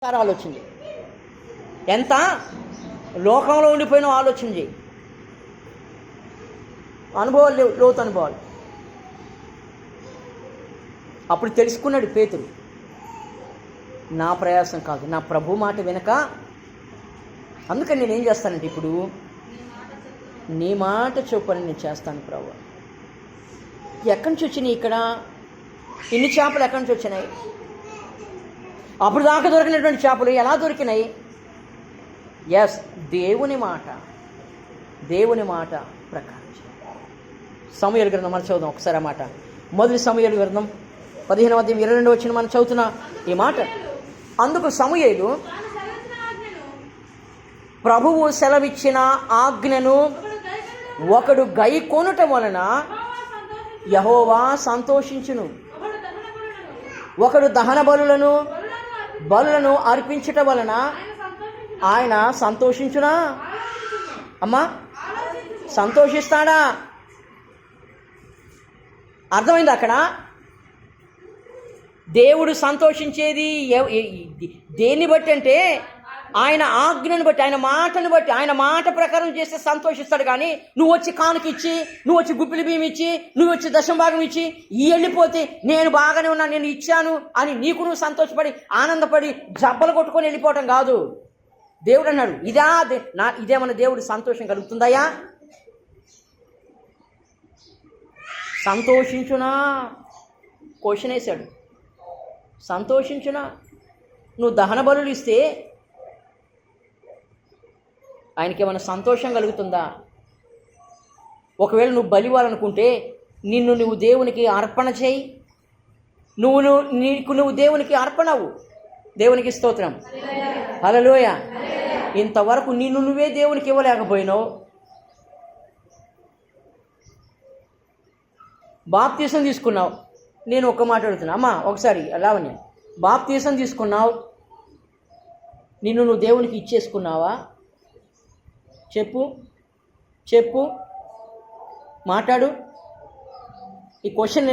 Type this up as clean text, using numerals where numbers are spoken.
ఆలోచన చేయి. ఎంత లోకంలో ఉండిపోయిన ఆలోచన చేయి. అనుభవాలు లేవు, లోతు అనుభవాలు. అప్పుడు తెలుసుకున్నాడు పేతురు, నా ప్రయాసం కాదు, నా ప్రభు మాట వెనక. అందుకని నేనేం చేస్తానంటే ఇప్పుడు నీ మాట చొప్పున నేను చేస్తాను ప్రభు. ఎక్కడి నుంచి వచ్చినాయి ఇక్కడ ఇన్ని చేపలు? ఎక్కడి నుంచి వచ్చినాయి? అప్పుడు దాకా దొరికినటువంటి చేపలు ఎలా దొరికినాయి? ఎస్, దేవుని మాట ప్రకారం. సమూయేలు గ్రంథం మనం చదువుదాం ఒకసారి ఆ మాట. మొదటి సమూయేలు గ్రంథం 15:22 మనం చదువుతున్న ఈ మాట. అందుకు సమూయేలు ప్రభువు సెలవిచ్చిన ఆజ్ఞను ఒకడు గైకొనుట వలన యెహోవా సంతోషించును. ఒకడు దహన బలులను అర్పించుట వలన ఆయన సంతోషించునా? అమ్మా, సంతోషిస్తాడా? అర్థమైంది? అక్కడ దేవుడు సంతోషించేది దేన్ని బట్టి అంటే ఆయన ఆజ్ఞను బట్టి, ఆయన మాటను బట్టి. ఆయన మాట ప్రకారం చేస్తే సంతోషిస్తాడు. కానీ నువ్వు వచ్చి కానుకిచ్చి, నువ్వు వచ్చి గుప్పిలి బియ్యం ఇచ్చి, నువ్వు వచ్చి దశంభాగం ఇచ్చి వెళ్ళిపోతే నేను బాగానే ఉన్నా, నేను ఇచ్చాను అని నీకు నువ్వు సంతోషపడి ఆనందపడి జబ్బలు కొట్టుకొని వెళ్ళిపోవటం కాదు. దేవుడు అన్నాడు, ఇదేమన్నా దేవుడు సంతోషం కలుగుతుందయ్యా? సంతోషించునా? క్వశ్చన్ వేశాడు. సంతోషించునా? నువ్వు దహన బలులు ఇస్తే ఆయనకి ఏమైనా సంతోషం కలుగుతుందా? ఒకవేళ నువ్వు బలి ఇవ్వాలనుకుంటే నువ్వు దేవునికి అర్పణ చేయి. నువ్వు దేవునికి అర్పణవు. దేవునికి స్తోత్రం, హల్లెలూయా. ఇంతవరకు నువ్వే దేవునికి ఇవ్వలేకపోయినావు. బాప్తీసం తీసుకున్నావు. నేను ఒక్క మాట అడుగుతున్నా, అమ్మా ఒకసారి లావణ్య, బాప్తీసం తీసుకున్నావు, నువ్వు దేవునికి ఇచ్చేసుకున్నావా? చెప్పు, మాట్లాడు. ఈ క్వశ్చన్